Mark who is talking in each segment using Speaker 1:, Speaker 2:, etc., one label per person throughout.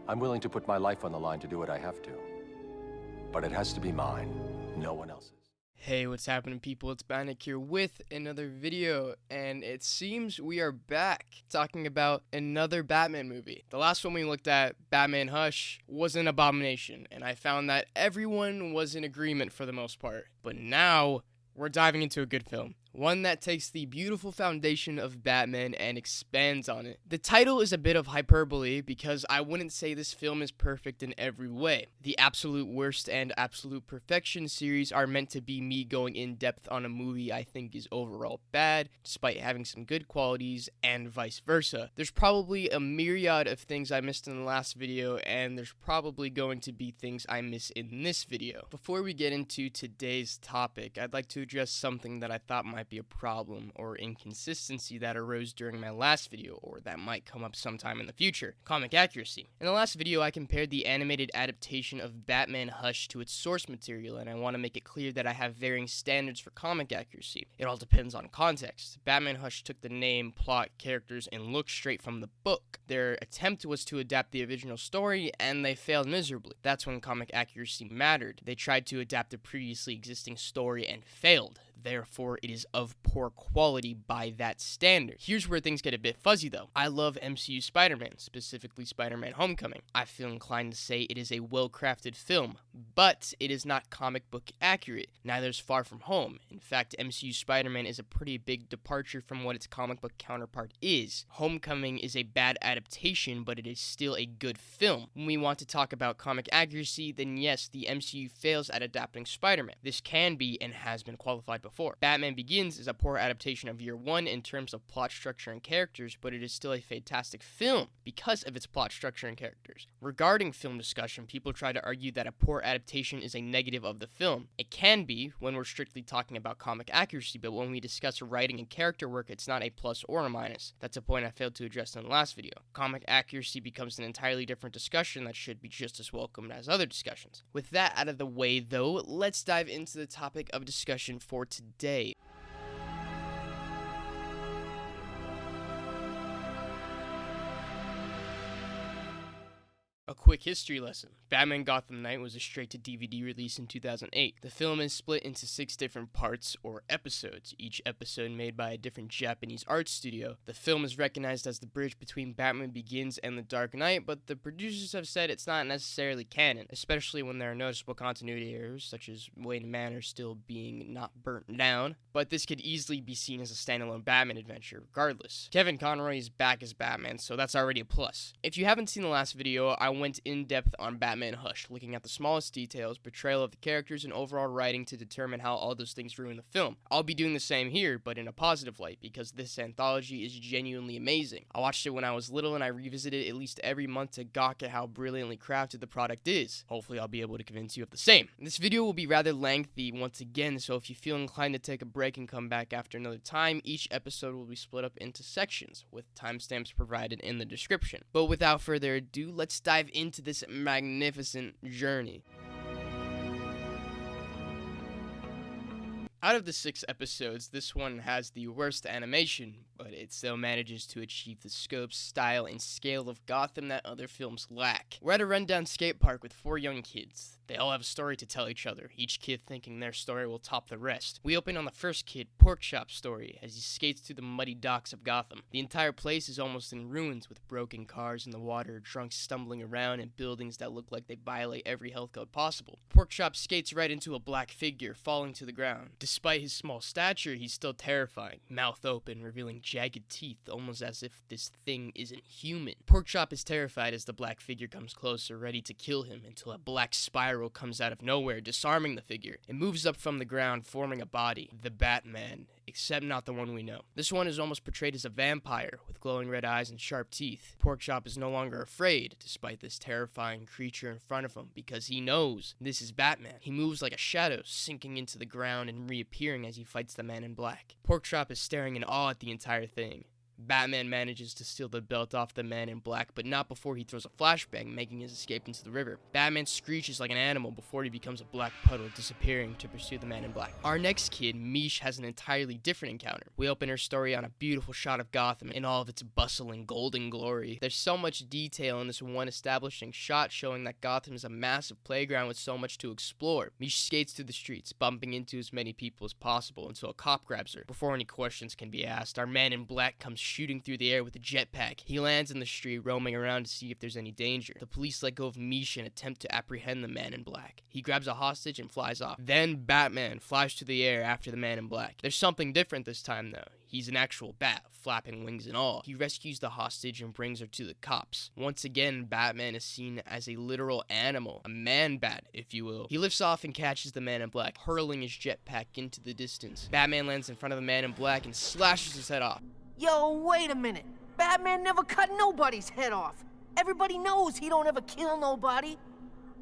Speaker 1: I'm willing to put my life on the line to do what I have to. But it has to be mine, no one else's.
Speaker 2: Hey, what's happening, people? It's Banik here with another video, and it seems we are back talking about another Batman movie. The last one we looked at, Batman Hush, was an abomination, and I found that everyone was in agreement for the most part. But now, we're diving into a good film. One that takes the beautiful foundation of Batman and expands on it. The title is a bit of hyperbole because I wouldn't say this film is perfect in every way. The Absolute Worst and Absolute Perfection series are meant to be me going in depth on a movie I think is overall bad, despite having some good qualities, and vice versa. There's probably a myriad of things I missed in the last video, and there's probably going to be things I miss in this video. Before we get into today's topic, I'd like to address something that I thought might be a problem or inconsistency that arose during my last video, or that might come up sometime in the future: comic accuracy. In the last video, I compared the animated adaptation of Batman Hush to its source material, and I want to make it clear that I have varying standards for comic accuracy. It all depends on context. Batman Hush took the name, plot, characters, and look straight from the book. Their attempt was to adapt the original story, and they failed miserably. That's when comic accuracy mattered. They tried to adapt a previously existing story and failed. Therefore, it is of poor quality by that standard. Here's where things get a bit fuzzy though. I love MCU Spider-Man, specifically Spider-Man Homecoming. I feel inclined to say it is a well-crafted film, but it is not comic book accurate. Neither is Far From Home. In fact, MCU Spider-Man is a pretty big departure from what its comic book counterpart is. Homecoming is a bad adaptation, but it is still a good film. When we want to talk about comic accuracy, then yes, the MCU fails at adapting Spider-Man. This can be and has been qualified before. Batman Begins is a poor adaptation of Year One in terms of plot structure and characters, but it is still a fantastic film because of its plot structure and characters. Regarding film discussion, people try to argue that a poor adaptation is a negative of the film. It can be when we're strictly talking about comic accuracy, but when we discuss writing and character work, it's not a plus or a minus. That's a point I failed to address in the last video. Comic accuracy becomes an entirely different discussion that should be just as welcomed as other discussions. With that out of the way though, let's dive into the topic of discussion for today. A quick history lesson. Batman Gotham Knight was a straight-to-DVD release in 2008. The film is split into 6 different parts, or episodes, each episode made by a different Japanese art studio. The film is recognized as the bridge between Batman Begins and The Dark Knight, but the producers have said it's not necessarily canon, especially when there are noticeable continuity errors, such as Wayne Manor still being not burnt down, but this could easily be seen as a standalone Batman adventure, regardless. Kevin Conroy is back as Batman, so that's already a plus. If you haven't seen the last video, I went in depth on Batman Hush, looking at the smallest details, portrayal of the characters, and overall writing to determine how all those things ruin the film. I'll be doing the same here, but in a positive light, because this anthology is genuinely amazing. I watched it when I was little, and I revisit it at least every month to gawk at how brilliantly crafted the product is. Hopefully I'll be able to convince you of the same. This video will be rather lengthy once again, so if you feel inclined to take a break and come back after another time, each episode will be split up into sections, with timestamps provided in the description. But without further ado, let's dive into this magnificent journey. Out of the 6 episodes, this one has the worst animation, but it still manages to achieve the scope, style, and scale of Gotham that other films lack. We're at a rundown skate park with 4 young kids. They all have a story to tell each other, each kid thinking their story will top the rest. We open on the first kid, Porkchop's story, as he skates through the muddy docks of Gotham. The entire place is almost in ruins, with broken cars in the water, drunks stumbling around, and buildings that look like they violate every health code possible. Porkchop skates right into a black figure, falling to the ground. Despite his small stature, he's still terrifying, mouth open, revealing jagged teeth, almost as if this thing isn't human. Porkchop is terrified as the black figure comes closer, ready to kill him, until a black spiral comes out of nowhere, disarming the figure. It moves up from the ground, forming a body, the Batman, except not the one we know. This one is almost portrayed as a vampire, with glowing red eyes and sharp teeth. Porkchop is no longer afraid, despite this terrifying creature in front of him, because he knows this is Batman. He moves like a shadow, sinking into the ground and reappearing as he fights the man in black. Porkchop is staring in awe at the entire thing. Batman manages to steal the belt off the Man in Black, but not before he throws a flashbang, making his escape into the river. Batman screeches like an animal before he becomes a black puddle, disappearing to pursue the Man in Black. Our next kid, Mish, has an entirely different encounter. We open her story on a beautiful shot of Gotham in all of its bustle and golden glory. There's so much detail in this one establishing shot showing that Gotham is a massive playground with so much to explore. Mish skates through the streets, bumping into as many people as possible until a cop grabs her. Before any questions can be asked, our Man in Black comes shooting through the air with a jetpack. He lands in the street, roaming around to see if there's any danger. The police let go of Mish and attempt to apprehend the Man in Black. He grabs a hostage and flies off. Then Batman flies through the air after the Man in Black. There's something different this time though. He's an actual bat, flapping wings and all. He rescues the hostage and brings her to the cops. Once again, Batman is seen as a literal animal, a man-bat, if you will. He lifts off and catches the Man in Black, hurling his jetpack into the distance. Batman lands in front of the Man in Black and slashes his head off.
Speaker 3: Yo, wait a minute. Batman never cut nobody's head off. Everybody knows he don't ever kill nobody.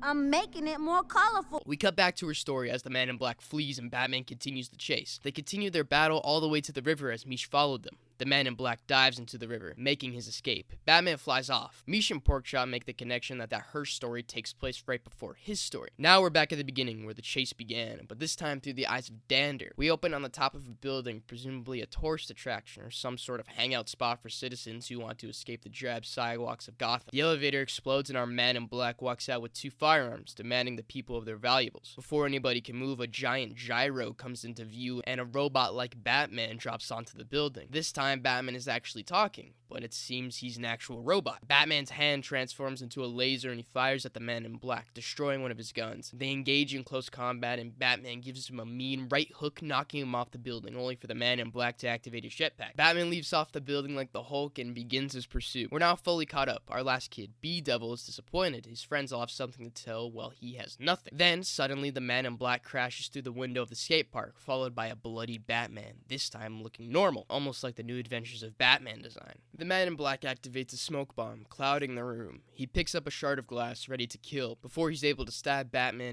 Speaker 4: I'm making it more colorful.
Speaker 2: We cut back to her story as the Man in Black flees and Batman continues the chase. They continue their battle all the way to the river as Mish followed them. The Man in Black dives into the river, making his escape. Batman flies off. Mish and Porkchop make the connection that her story takes place right before his story. Now we're back at the beginning where the chase began, but this time through the eyes of Dander. We open on the top of a building, presumably a tourist attraction or some sort of hangout spot for citizens who want to escape the drab sidewalks of Gotham. The elevator explodes and our Man in Black walks out with 2 firearms, demanding the people of their valuables. Before anybody can move, a giant gyro comes into view and a robot like Batman drops onto the building. This time Batman is actually talking, but it seems he's an actual robot. Batman's hand transforms into a laser and he fires at the Man in Black, destroying one of his guns. They engage in close combat and Batman gives him a mean right hook, knocking him off the building, only for the Man in Black to activate his jetpack. Batman leaves off the building like the Hulk and begins his pursuit. We're now fully caught up. Our last kid, B-Devil, is disappointed. His friends all have something to tell while he has nothing. Then, suddenly, the Man in Black crashes through the window of the skate park, followed by a bloody Batman, this time looking normal, almost like the New Adventures of Batman design. The Man in Black activates a smoke bomb, clouding the room. He picks up a shard of glass, ready to kill, before he's able to stab Batman.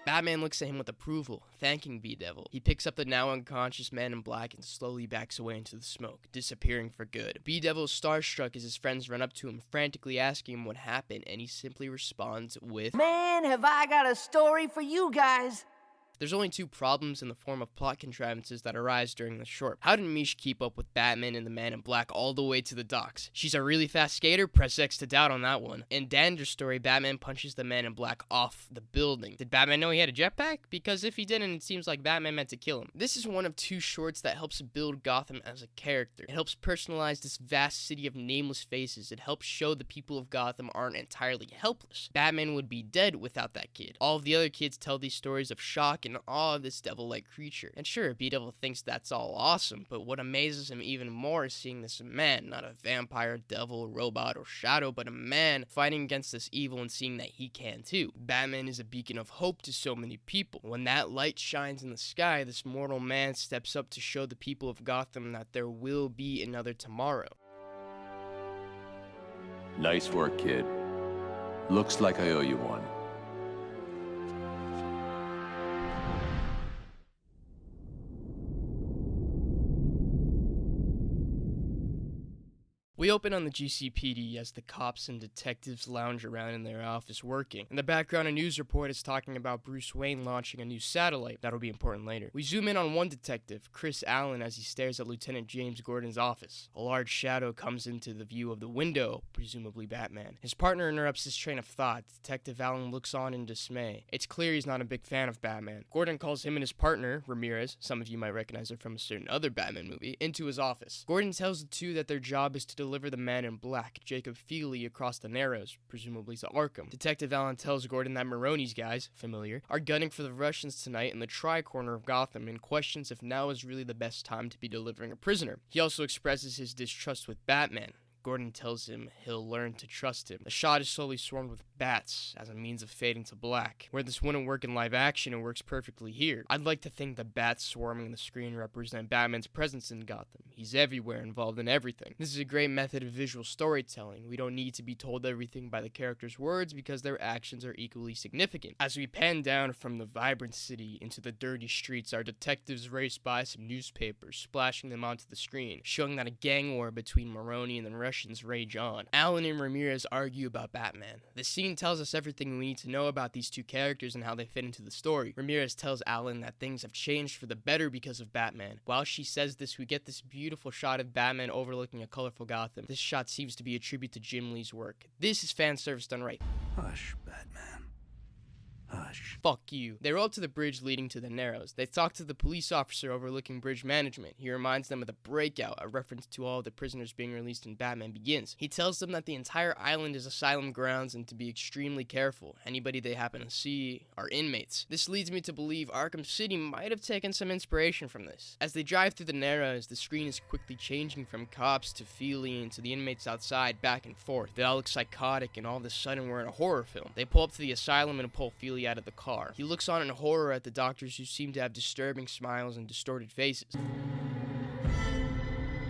Speaker 2: Batman looks at him with approval, thanking B-Devil. He picks up the now unconscious Man in Black and slowly backs away into the smoke, disappearing for good. B-Devil is starstruck as his friends run up to him, frantically asking him what happened, and he simply responds with,
Speaker 3: Man, have I got a story for you guys.
Speaker 2: There's only 2 problems in the form of plot contrivances that arise during the short. How did Mish keep up with Batman and the Man in Black all the way to the docks? She's a really fast skater? Press X to doubt on that one. In Dander's story, Batman punches the Man in Black off the building. Did Batman know he had a jetpack? Because if he didn't, it seems like Batman meant to kill him. This is one of 2 shorts that helps build Gotham as a character. It helps personalize this vast city of nameless faces. It helps show the people of Gotham aren't entirely helpless. Batman would be dead without that kid. All of the other kids tell these stories of shock and awe of this devil-like creature. And sure, B-Devil thinks that's all awesome, but what amazes him even more is seeing this man, not a vampire, devil, robot, or shadow, but a man fighting against this evil and seeing that he can too. Batman is a beacon of hope to so many people. When that light shines in the sky, this mortal man steps up to show the people of Gotham that there will be another tomorrow.
Speaker 1: Nice work, kid. Looks like I owe you one.
Speaker 2: We open on the GCPD as the cops and detectives lounge around in their office working. In the background, a news report is talking about Bruce Wayne launching a new satellite. That'll be important later. We zoom in on one detective, Chris Allen, as he stares at Lieutenant James Gordon's office. A large shadow comes into the view of the window, presumably Batman. His partner interrupts his train of thought. Detective Allen looks on in dismay. It's clear he's not a big fan of Batman. Gordon calls him and his partner, Ramirez, some of you might recognize her from a certain other Batman movie, into his office. Gordon tells the two that their job is to deliver the Man in Black, Jacob Feely, across the Narrows, presumably to Arkham. Detective Allen tells Gordon that Maroni's guys, familiar, are gunning for the Russians tonight in the Tri-Corner of Gotham and questions if now is really the best time to be delivering a prisoner. He also expresses his distrust with Batman. Gordon tells him he'll learn to trust him. The shot is slowly swarmed with bats as a means of fading to black. Where this wouldn't work in live action, it works perfectly here. I'd like to think the bats swarming the screen represent Batman's presence in Gotham. He's everywhere, involved in everything. This is a great method of visual storytelling. We don't need to be told everything by the characters' words because their actions are equally significant. As we pan down from the vibrant city into the dirty streets, our detectives race by some newspapers, splashing them onto the screen, showing that a gang war between Maroni and the Russians rage on. Alan and Ramirez argue about Batman. The scene tells us everything we need to know about these two characters and how they fit into the story. Ramirez tells Alan that things have changed for the better because of Batman. While she says this, we get this beautiful shot of Batman overlooking a colorful Gotham. This shot seems to be a tribute to Jim Lee's work. This is fan service done right.
Speaker 5: Hush, Batman. Hush.
Speaker 2: Fuck you. They roll up to the bridge leading to the Narrows. They talk to the police officer overlooking bridge management. He reminds them of the breakout, a reference to all of the prisoners being released in Batman Begins. He tells them that the entire island is asylum grounds and to be extremely careful. Anybody they happen to see are inmates. This leads me to believe Arkham City might have taken some inspiration from this. As they drive through the Narrows, the screen is quickly changing from cops to feline to the inmates outside, back and forth. They all look psychotic, and all of a sudden we're in a horror film. They pull up to the asylum and pull Feely out of the car. He looks on in horror at the doctors who seem to have disturbing smiles and distorted faces.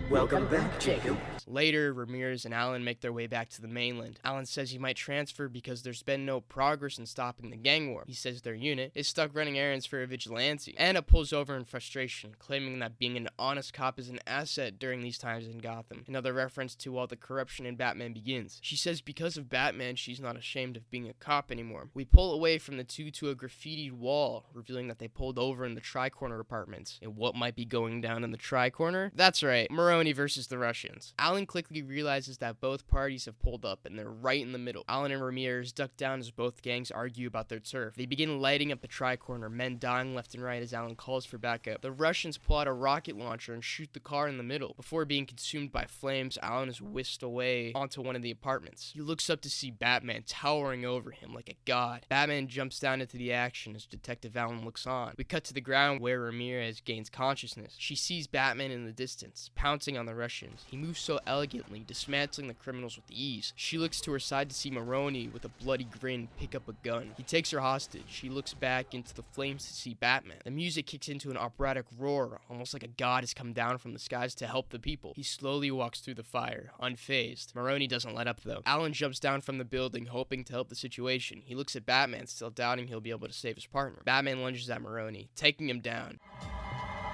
Speaker 6: Welcome back, Jacob.
Speaker 2: Later, Ramirez and Alan make their way back to the mainland. Alan says he might transfer because there's been no progress in stopping the gang war. He says their unit is stuck running errands for a vigilante. Anna pulls over in frustration, claiming that being an honest cop is an asset during these times in Gotham. Another reference to all the corruption in Batman Begins. She says because of Batman, she's not ashamed of being a cop anymore. We pull away from the two to a graffitied wall, revealing that they pulled over in the Tri-Corner apartments. And what might be going down in the Tri-Corner? That's right, Maroni versus the Russians. Alan quickly realizes that both parties have pulled up and they're right in the middle. Alan and Ramirez duck down as both gangs argue about their turf. They begin lighting up the Tri-Corner, men dying left and right as Alan calls for backup. The Russians pull out a rocket launcher and shoot the car in the middle. Before being consumed by flames, Alan is whisked away onto one of the apartments. He looks up to see Batman towering over him like a god. Batman jumps down into the action as Detective Alan looks on. We cut to the ground where Ramirez gains consciousness. She sees Batman in the distance, pouncing on the Russians. He moves so elegantly, dismantling the criminals with ease. She looks to her side to see Maroni with a bloody grin pick up a gun. He takes her hostage. She looks back into the flames to see Batman. The music kicks into an operatic roar, almost like a god has come down from the skies to help the people. He slowly walks through the fire, unfazed. Maroni doesn't let up though. Alan jumps down from the building, hoping to help the situation. He looks at Batman, still doubting he'll be able to save his partner. Batman lunges at Maroni, taking him down.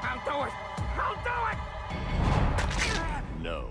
Speaker 6: I'll do it! I'll do it!
Speaker 1: No,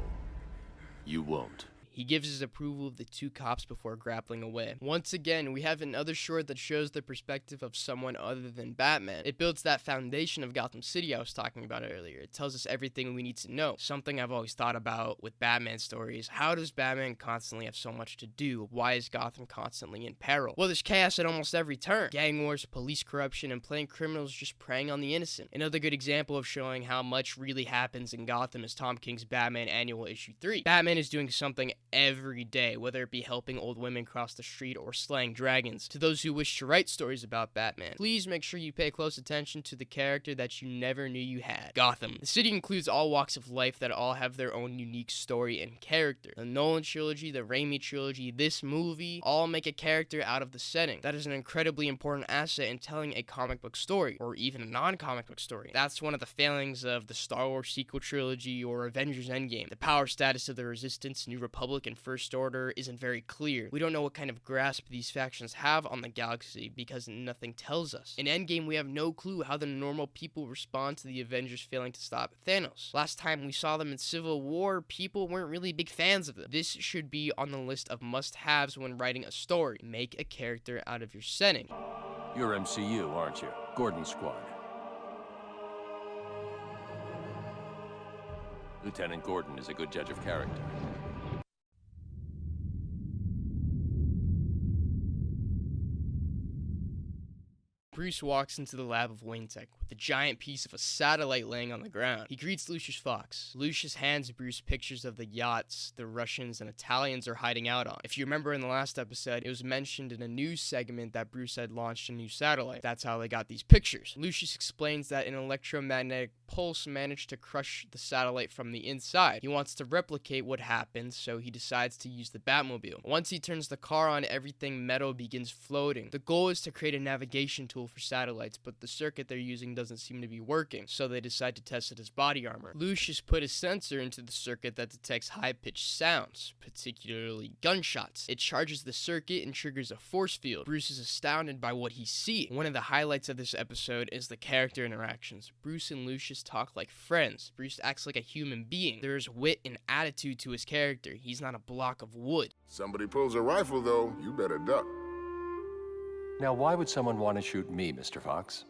Speaker 1: you won't.
Speaker 2: He gives his approval of the two cops before grappling away. Once again, we have another short that shows the perspective of someone other than Batman. It builds that foundation of Gotham City I was talking about earlier. It tells us everything we need to know. Something I've always thought about with Batman stories. How does Batman constantly have so much to do? Why is Gotham constantly in peril? Well, there's chaos at almost every turn. Gang wars, police corruption, and playing criminals just preying on the innocent. Another good example of showing how much really happens in Gotham is Tom King's Batman Annual Issue 3. Batman is doing something every day, whether it be helping old women cross the street or slaying dragons. To those who wish to write stories about Batman, please make sure you pay close attention to the character that you never knew you had, Gotham. The city includes all walks of life that all have their own unique story and character. The Nolan trilogy, the Raimi trilogy, this movie, all make a character out of the setting. That is an incredibly important asset in telling a comic book story, or even a non-comic book story. That's one of the failings of the Star Wars sequel trilogy or Avengers Endgame. The power status of the Resistance, New Republic, and First Order isn't very clear. We don't know what kind of grasp these factions have on the galaxy because nothing tells us. In Endgame, we have no clue how the normal people respond to the Avengers failing to stop Thanos. Last time we saw them in Civil War, people weren't really big fans of them. This should be on the list of must-haves when writing a story. Make a character out of your setting.
Speaker 1: You're MCU, aren't you? Gordon Squad. Lieutenant Gordon is a good judge of character.
Speaker 2: Bruce walks into the lab of Wayne Tech with with a giant piece of a satellite laying on the ground. He greets Lucius Fox. Lucius hands Bruce pictures of the yachts the Russians and Italians are hiding out on. If you remember in the last episode, it was mentioned in a news segment that Bruce had launched a new satellite. That's how they got these pictures. Lucius explains that an electromagnetic pulse managed to crush the satellite from the inside. He wants to replicate what happened, so he decides to use the Batmobile. Once he turns the car on, everything metal begins floating. The goal is to create a navigation tool for satellites, but the circuit they're using doesn't seem to be working, so they decide to test it as body armor. Lucius put a sensor into the circuit that detects high-pitched sounds, particularly gunshots. It charges the circuit and triggers a force field. Bruce is astounded by what he sees. One of the highlights of this episode is the character interactions. Bruce and Lucius talk like friends. Bruce acts like a human being. There is wit and attitude to his character. He's not a block of wood.
Speaker 7: Somebody pulls a rifle, though, you better duck.
Speaker 1: Now, why would someone want to shoot me, Mr. Fox?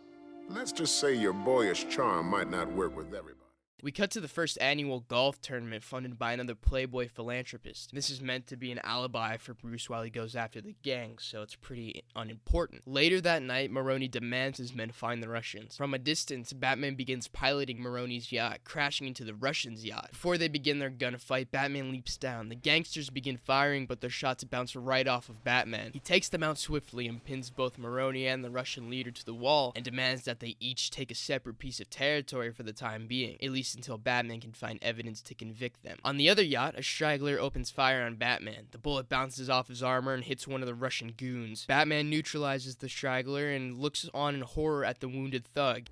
Speaker 7: Let's just say your boyish charm might not work with everybody.
Speaker 2: We cut to the first annual golf tournament funded by another playboy philanthropist. This is meant to be an alibi for Bruce while he goes after the gang, so it's pretty unimportant. Later that night, Maroni demands his men find the Russians. From a distance, Batman begins piloting Maroni's yacht, crashing into the Russians' yacht. Before they begin their gunfight, Batman leaps down. The gangsters begin firing, but their shots bounce right off of Batman. He takes them out swiftly and pins both Maroni and the Russian leader to the wall, and demands that they each take a separate piece of territory for the time being, at least until Batman can find evidence to convict them. On the other yacht, a straggler opens fire on Batman. The bullet bounces off his armor and hits one of the Russian goons. Batman neutralizes the straggler and looks on in horror at the wounded thug.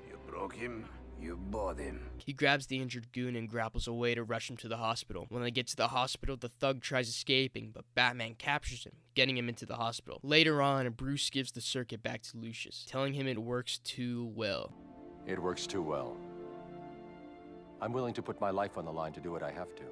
Speaker 5: You broke him, you bought him.
Speaker 2: He grabs the injured goon and grapples away to rush him to the hospital. When they get to the hospital, the thug tries escaping, but Batman captures him, getting him into the hospital. Later on, Bruce gives the circuit back to Lucius, telling him it works too well.
Speaker 1: It works too well. I'm willing to put my life on the line to do what I have to.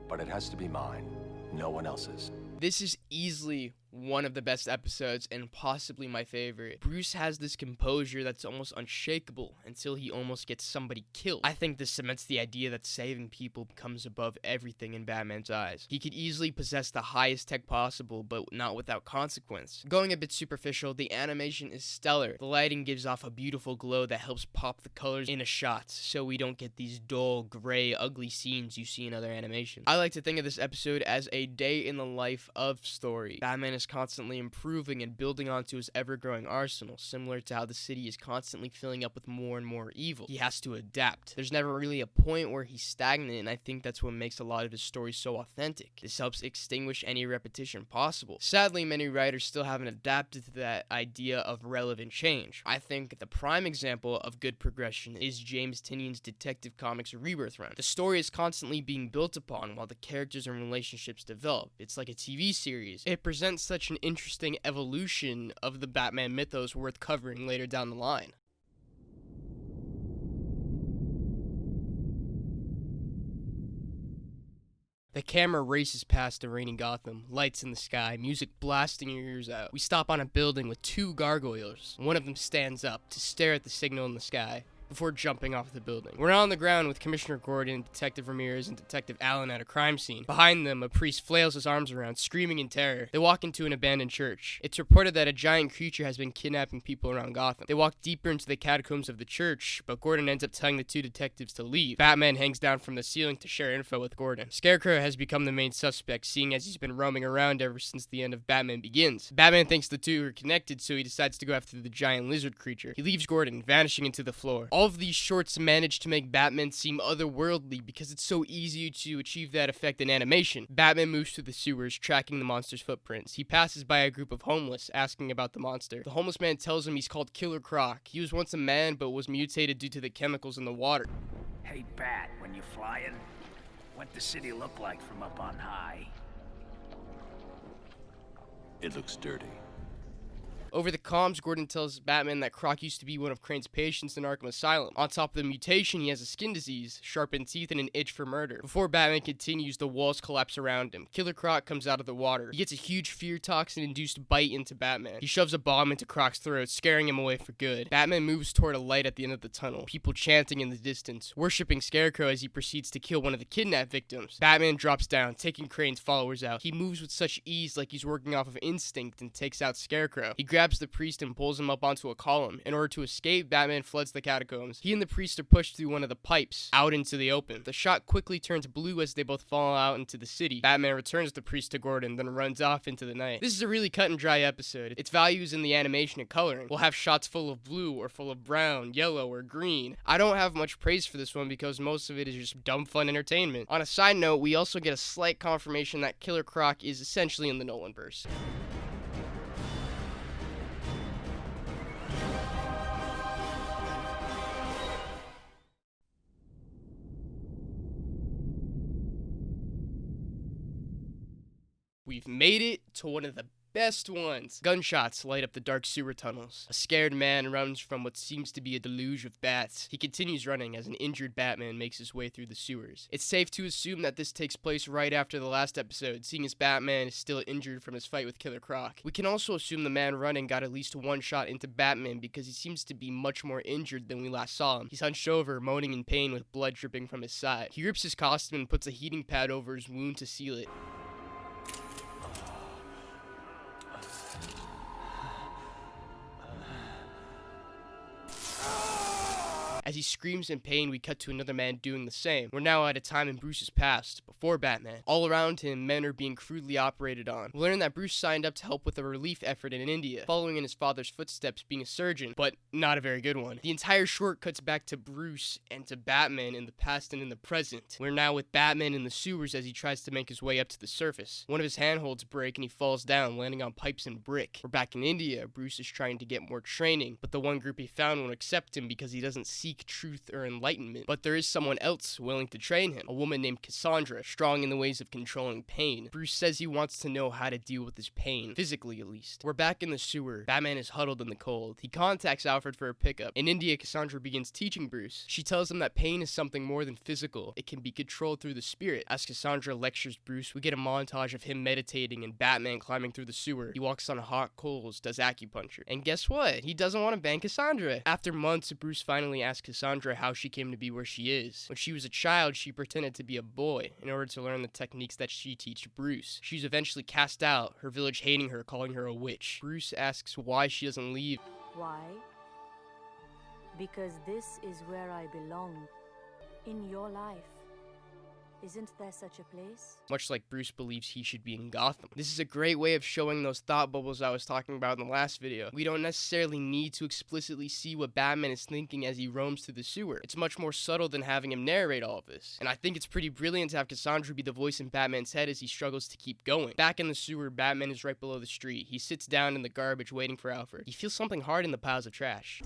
Speaker 1: But it has to be mine, no one else's.
Speaker 2: This is easily one of the best episodes and possibly my favorite. Bruce has this composure that's almost unshakable until he almost gets somebody killed. I think this cements the idea that saving people comes above everything in Batman's eyes. He could easily possess the highest tech possible, but not without consequence. Going a bit superficial, the animation is stellar. The lighting gives off a beautiful glow that helps pop the colors in a shot, so we don't get these dull, gray, ugly scenes you see in other animations. I like to think of this episode as a day in the life of story. Batman is constantly improving and building onto his ever-growing arsenal, similar to how the city is constantly filling up with more and more evil. He has to adapt. There's never really a point where he's stagnant, and I think that's what makes a lot of his stories so authentic. This helps extinguish any repetition possible. Sadly, many writers still haven't adapted to that idea of relevant change. I think the prime example of good progression is James Tynion's Detective Comics Rebirth run. The story is constantly being built upon while the characters and relationships develop. It's like a TV series. It presents such an interesting evolution of the Batman mythos worth covering later down the line. The camera races past the raining Gotham, lights in the sky, music blasting your ears out. We stop on a building with two gargoyles. One of them stands up to stare at the signal in the sky before jumping off the building. We're on the ground with Commissioner Gordon, Detective Ramirez, and Detective Allen at a crime scene. Behind them, a priest flails his arms around, screaming in terror. They walk into an abandoned church. It's reported that a giant creature has been kidnapping people around Gotham. They walk deeper into the catacombs of the church, but Gordon ends up telling the two detectives to leave. Batman hangs down from the ceiling to share info with Gordon. Scarecrow has become the main suspect, seeing as he's been roaming around ever since the end of Batman Begins. Batman thinks the two are connected, so he decides to go after the giant lizard creature. He leaves Gordon, vanishing into the floor. All of these shorts manage to make Batman seem otherworldly because it's so easy to achieve that effect in animation. Batman moves through the sewers, tracking the monster's footprints. He passes by a group of homeless, asking about the monster. The homeless man tells him he's called Killer Croc. He was once a man, but was mutated due to the chemicals in the water.
Speaker 5: Hey, Bat, when you flying, what the city look like from up on high?
Speaker 1: It looks dirty.
Speaker 2: Over the comms, Gordon tells Batman that Croc used to be one of Crane's patients in Arkham Asylum. On top of the mutation, he has a skin disease, sharpened teeth, and an itch for murder. Before Batman continues, the walls collapse around him. Killer Croc comes out of the water. He gets a huge fear toxin-induced bite into Batman. He shoves a bomb into Croc's throat, scaring him away for good. Batman moves toward a light at the end of the tunnel, people chanting in the distance, worshipping Scarecrow as he proceeds to kill one of the kidnapped victims. Batman drops down, taking Crane's followers out. He moves with such ease like he's working off of instinct and takes out Scarecrow. He grabs the priest and pulls him up onto a column. In order to escape, Batman floods the catacombs. He and the priest are pushed through one of the pipes, out into the open. The shot quickly turns blue as they both fall out into the city. Batman returns the priest to Gordon, then runs off into the night. This is a really cut and dry episode. Its value is in the animation and coloring. We'll have shots full of blue or full of brown, yellow, or green. I don't have much praise for this one because most of it is just dumb fun entertainment. On a side note, we also get a slight confirmation that Killer Croc is essentially in the Nolanverse. We've made it to one of the best ones. Gunshots light up the dark sewer tunnels. A scared man runs from what seems to be a deluge of bats. He continues running as an injured Batman makes his way through the sewers. It's safe to assume that this takes place right after the last episode, seeing as Batman is still injured from his fight with Killer Croc. We can also assume the man running got at least one shot into Batman because he seems to be much more injured than we last saw him. He's hunched over, moaning in pain with blood dripping from his side. He rips his costume and puts a heating pad over his wound to seal it. As he screams in pain, we cut to another man doing the same. We're now at a time in Bruce's past, before Batman. All around him, men are being crudely operated on. We learn that Bruce signed up to help with a relief effort in India, following in his father's footsteps being a surgeon, but not a very good one. The entire short cuts back to Bruce and to Batman in the past and in the present. We're now with Batman in the sewers as he tries to make his way up to the surface. One of his handholds break and he falls down, landing on pipes and brick. We're back in India. Bruce is trying to get more training, but the one group he found won't accept him because he doesn't seek truth or enlightenment. But there is someone else willing to train him, a woman named Cassandra, strong in the ways of controlling pain. Bruce says he wants to know how to deal with his pain, physically at least. We're back in the sewer. Batman is huddled in the cold. He contacts Alfred for a pickup. In India, Cassandra begins teaching Bruce. She tells him that pain is something more than physical. It can be controlled through the spirit. As Cassandra lectures Bruce, we get a montage of him meditating and Batman climbing through the sewer. He walks on hot coals, does acupuncture. And guess what? He doesn't want to bang Cassandra. After months, Bruce finally asks Cassandra how she came to be where she is. When she was a child, she pretended to be a boy in order to learn the techniques that she teaches Bruce. She's eventually cast out, her village hating her, calling her a witch. Bruce asks why she doesn't leave.
Speaker 8: Why? Because this is where I belong. In your life. Isn't there such a place?
Speaker 2: Much like Bruce believes he should be in Gotham. This is a great way of showing those thought bubbles I was talking about in the last video. We don't necessarily need to explicitly see what Batman is thinking as he roams through the sewer. It's much more subtle than having him narrate all of this. And I think it's pretty brilliant to have Cassandra be the voice in Batman's head as he struggles to keep going. Back in the sewer, Batman is right below the street. He sits down in the garbage waiting for Alfred. He feels something hard in the piles of trash.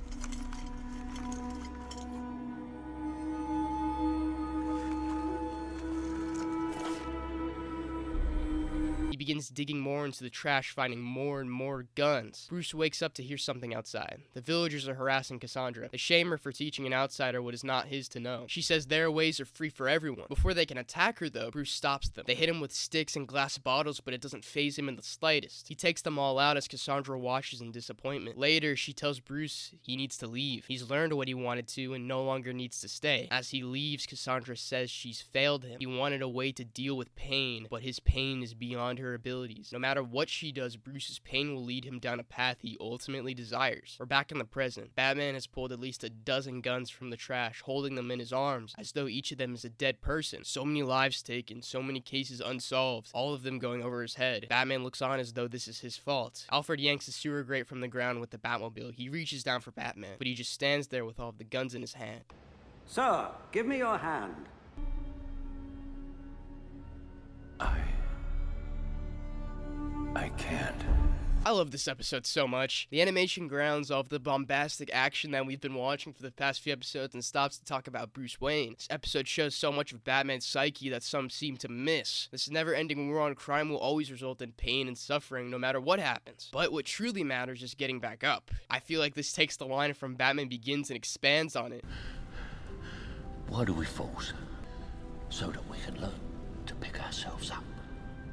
Speaker 2: He begins digging more into the trash, finding more and more guns. Bruce wakes up to hear something outside. The villagers are harassing Cassandra. They shame her for teaching an outsider what is not his to know. She says their ways are free for everyone. Before they can attack her though, Bruce stops them. They hit him with sticks and glass bottles, but it doesn't faze him in the slightest. He takes them all out as Cassandra watches in disappointment. Later, she tells Bruce he needs to leave. He's learned what he wanted to and no longer needs to stay. As he leaves, Cassandra says she's failed him. He wanted a way to deal with pain, but his pain is beyond her abilities. No matter what she does, Bruce's pain will lead him down a path he ultimately desires. We're back in the present. Batman has pulled at least a dozen guns from the trash, holding them in his arms, as though each of them is a dead person. So many lives taken, so many cases unsolved, all of them going over his head. Batman looks on as though this is his fault. Alfred yanks the sewer grate from the ground with the Batmobile. He reaches down for Batman, but he just stands there with all of the guns in his hand.
Speaker 9: Sir, give me your hand.
Speaker 1: I can't.
Speaker 2: I love this episode so much. The animation grounds off the bombastic action that we've been watching for the past few episodes and stops to talk about Bruce Wayne. This episode shows so much of Batman's psyche that some seem to miss. This never-ending war on crime will always result in pain and suffering no matter what happens. But what truly matters is getting back up. I feel like this takes the line from Batman Begins and expands on it.
Speaker 5: Why do we fall? So that we can learn to pick ourselves up.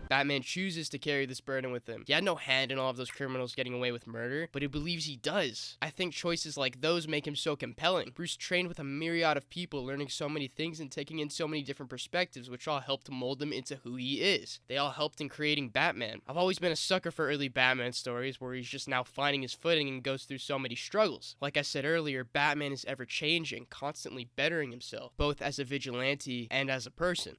Speaker 2: Batman chooses to carry this burden with him. He had no hand in all of those criminals getting away with murder, but he believes he does. I think choices like those make him so compelling. Bruce trained with a myriad of people, learning so many things and taking in so many different perspectives, which all helped mold him into who he is. They all helped in creating Batman. I've always been a sucker for early Batman stories where he's just now finding his footing and goes through so many struggles. Like I said earlier, Batman is ever changing, constantly bettering himself, both as a vigilante and as a person.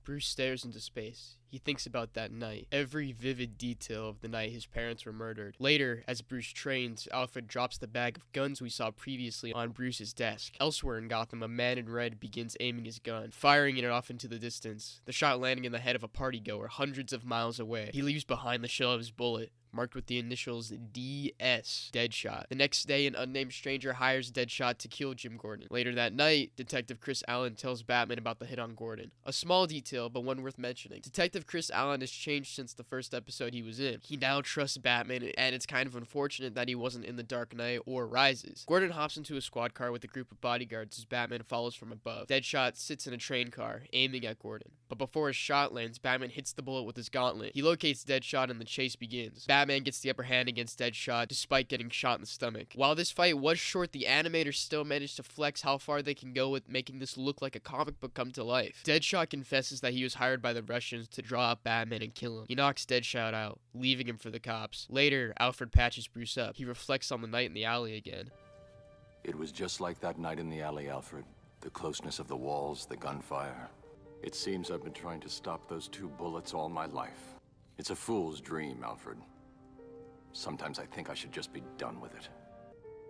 Speaker 2: Bruce stares into space. He thinks about that night, every vivid detail of the night his parents were murdered. Later, as Bruce trains, Alfred drops the bag of guns we saw previously on Bruce's desk. Elsewhere in Gotham, a man in red begins aiming his gun, firing it off into the distance, the shot landing in the head of a partygoer hundreds of miles away. He leaves behind the shell of his bullet, marked with the initials DS, Deadshot. The next day, an unnamed stranger hires Deadshot to kill Jim Gordon. Later that night, Detective Chris Allen tells Batman about the hit on Gordon. A small detail, but one worth mentioning. Detective Chris Allen has changed since the first episode he was in. He now trusts Batman, and it's kind of unfortunate that he wasn't in The Dark Knight or Rises. Gordon hops into a squad car with a group of bodyguards as Batman follows from above. Deadshot sits in a train car, aiming at Gordon. But before his shot lands, Batman hits the bullet with his gauntlet. He locates Deadshot and the chase begins. Batman gets the upper hand against Deadshot despite getting shot in the stomach. While this fight was short, the animators still managed to flex how far they can go with making this look like a comic book come to life. Deadshot confesses that he was hired by the Russians to draw out Batman and kill him. He knocks Deadshot out, leaving him for the cops. Later, Alfred patches Bruce up. He reflects on the night in the alley again.
Speaker 1: It was just like that night in the alley, Alfred. The closeness of the walls, the gunfire. It seems I've been trying to stop those two bullets all my life. It's a fool's dream, Alfred. Sometimes I think I should just be done with it.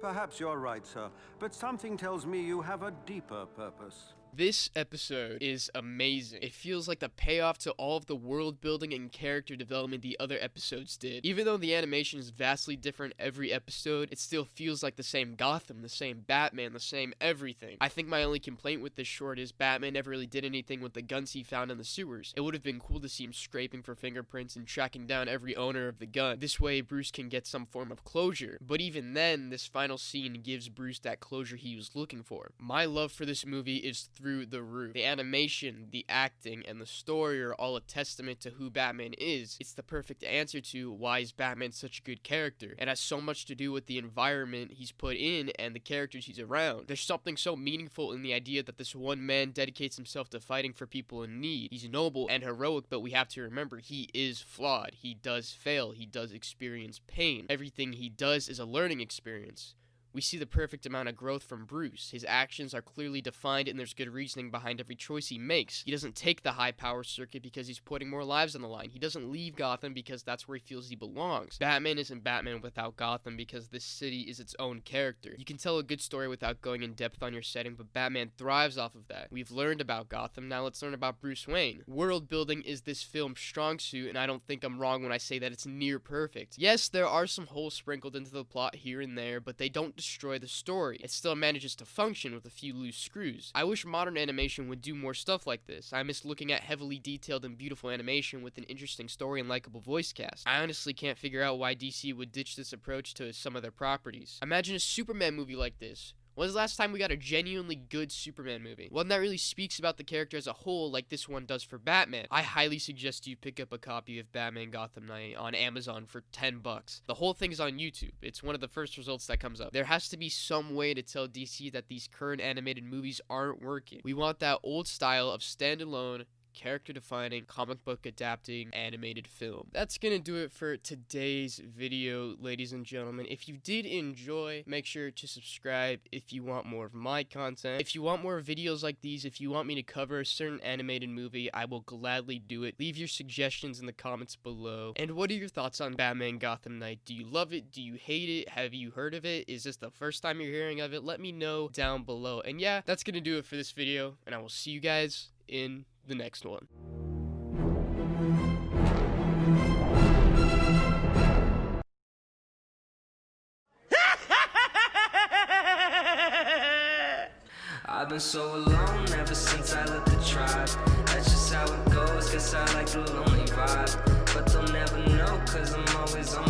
Speaker 9: Perhaps you're right, sir, but something tells me you have a deeper purpose.
Speaker 2: This episode is amazing. It feels like the payoff to all of the world building and character development the other episodes did. Even though the animation is vastly different every episode, it still feels like the same Gotham, the same Batman, the same everything. I think my only complaint with this short is Batman never really did anything with the guns he found in the sewers. It would have been cool to see him scraping for fingerprints and tracking down every owner of the gun. This way, Bruce can get some form of closure. But even then, this final scene gives Bruce that closure he was looking for. My love for this movie is through the roof. The animation, the acting, and the story are all a testament to who Batman is. It's the perfect answer to why is Batman such a good character. It has so much to do with the environment he's put in and the characters he's around. There's something so meaningful in the idea that this one man dedicates himself to fighting for people in need. He's noble and heroic, but we have to remember he is flawed. He does fail. He does experience pain. Everything he does is a learning experience. We see the perfect amount of growth from Bruce. His actions are clearly defined and there's good reasoning behind every choice he makes. He doesn't take the high power circuit because he's putting more lives on the line. He doesn't leave Gotham because that's where he feels he belongs. Batman isn't Batman without Gotham because this city is its own character. You can tell a good story without going in depth on your setting, but Batman thrives off of that. We've learned about Gotham, now let's learn about Bruce Wayne. World building is this film's strong suit, and I don't think I'm wrong when I say that it's near perfect. Yes, there are some holes sprinkled into the plot here and there, but they don't destroy the story. It still manages to function with a few loose screws. I wish modern animation would do more stuff like this. I miss looking at heavily detailed and beautiful animation with an interesting story and likable voice cast. I honestly can't figure out why DC would ditch this approach to some of their properties. Imagine a Superman movie like this. When's the last time we got a genuinely good Superman movie? One that really speaks about the character as a whole like this one does for Batman. I highly suggest you pick up a copy of Batman Gotham Knight on Amazon for $10. The whole thing's on YouTube. It's one of the first results that comes up. There has to be some way to tell DC that these current animated movies aren't working. We want that old style of standalone, character-defining, comic book adapting animated film. That's gonna do it for today's video, ladies and gentlemen. If you did enjoy, make sure to subscribe if you want more of my content. If you want more videos like these, if you want me to cover a certain animated movie, I will gladly do it. Leave your suggestions in the comments below. And what are your thoughts on Batman Gotham Knight? Do you love it? Do you hate it? Have you heard of it? Is this the first time you're hearing of it? Let me know down below. And yeah, that's gonna do it for this video, and I will see you guys in the next one.
Speaker 10: I've been so alone ever since I left the tribe. That's just how it goes, guess I like the lonely vibe. But they'll never know, cause I'm always on